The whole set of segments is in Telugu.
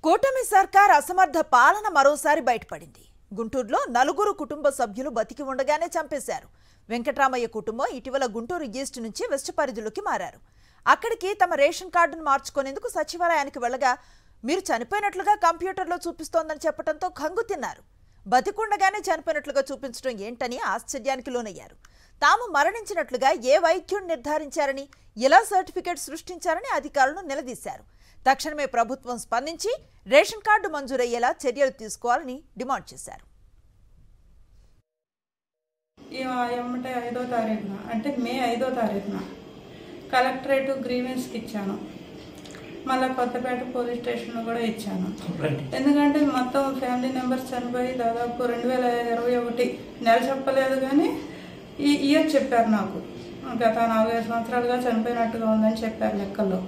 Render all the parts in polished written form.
కూటమి సర్కార్ అసమర్థ పాలన మరోసారి బయటపడింది. గుంటూరులో నలుగురు కుటుంబ సభ్యులు బతికి ఉండగానే చంపేశారు. వెంకటరామయ్య కుటుంబం ఇటీవల గుంటూరు ఈస్ట్ నుంచి వెస్ట్ పరిధిలోకి మారారు. అక్కడికి తమ రేషన్ కార్డును మార్చుకునేందుకు సచివాలయానికి వెళ్ళగా మీరు చనిపోయినట్లుగా కంప్యూటర్లో చూపిస్తోందని చెప్పడంతో కంగు తిన్నారు. బతికుండగానే చనిపోయినట్లుగా చూపించడం ఏంటని ఆశ్చర్యానికి లోనయ్యారు. తాము మరణించినట్లుగా ఏ వైద్యుడు నిర్ధారించారని, ఎలా సర్టిఫికేట్ సృష్టించారని అధికారులను నిలదీశారు. తక్షణమే ప్రభుత్వం స్పందించి రేషన్ కార్డు మంజూరయ్యేలా చర్యలు తీసుకోవాలని డిమాండ్ చేశారు. ఎమ్మటే 5వ తారీఖున అంటే మే 5వ తారీఖున కలెక్టరేట్ గ్రీవెన్స్కి ఇచ్చాను. మళ్ళీ కొత్తపేట పోలీస్ స్టేషన్ కూడా ఇచ్చాను. ఎందుకంటే మొత్తం ఫ్యామిలీ మెంబర్స్ చనిపోయి దాదాపు 2021 నెల చెప్పలేదు, కానీ ఈ ఇయర్ చెప్పారు. నాకు గత 4-5 సంవత్సరాలుగా చనిపోయినట్టుగా ఉందని చెప్పారు లెక్కల్లో.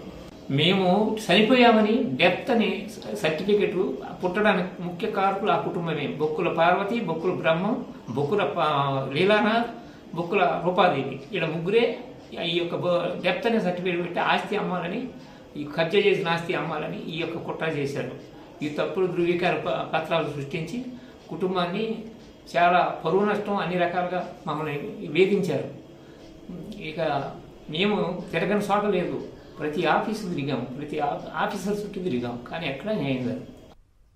మేము చనిపోయామని డెత్ అని సర్టిఫికెట్ పుట్టడానికి ముఖ్య కారకులు ఆ కుటుంబమే. బొక్కుల పార్వతి, బొక్కుల బ్రహ్మం, బొక్కుల లీలానాథ్, బొక్కుల రూపాదేవి, ఇలా ముగ్గురే ఈ యొక్క డెత్ అనే సర్టిఫికెట్ పెట్టి ఆస్తి అమ్మాలని, ఈ కబ్జా చేసిన ఆస్తి అమ్మాలని ఈ యొక్క కుట్ర చేశారు. ఈ తప్పుడు ధృవీకరణ పత్రాలు సృష్టించి కుటుంబాన్ని చాలా పరువు నష్టం అన్ని రకాలుగా మమ్మల్ని వేధించారు. ఇక మేము తిరగని చోట లేదు. ప్రతి ఆఫీసు తిరిగాం, ప్రతి ఆఫీసర్ చుట్టూ తిరిగాం, కానీ ఎక్కడా న్యాయం లేదు.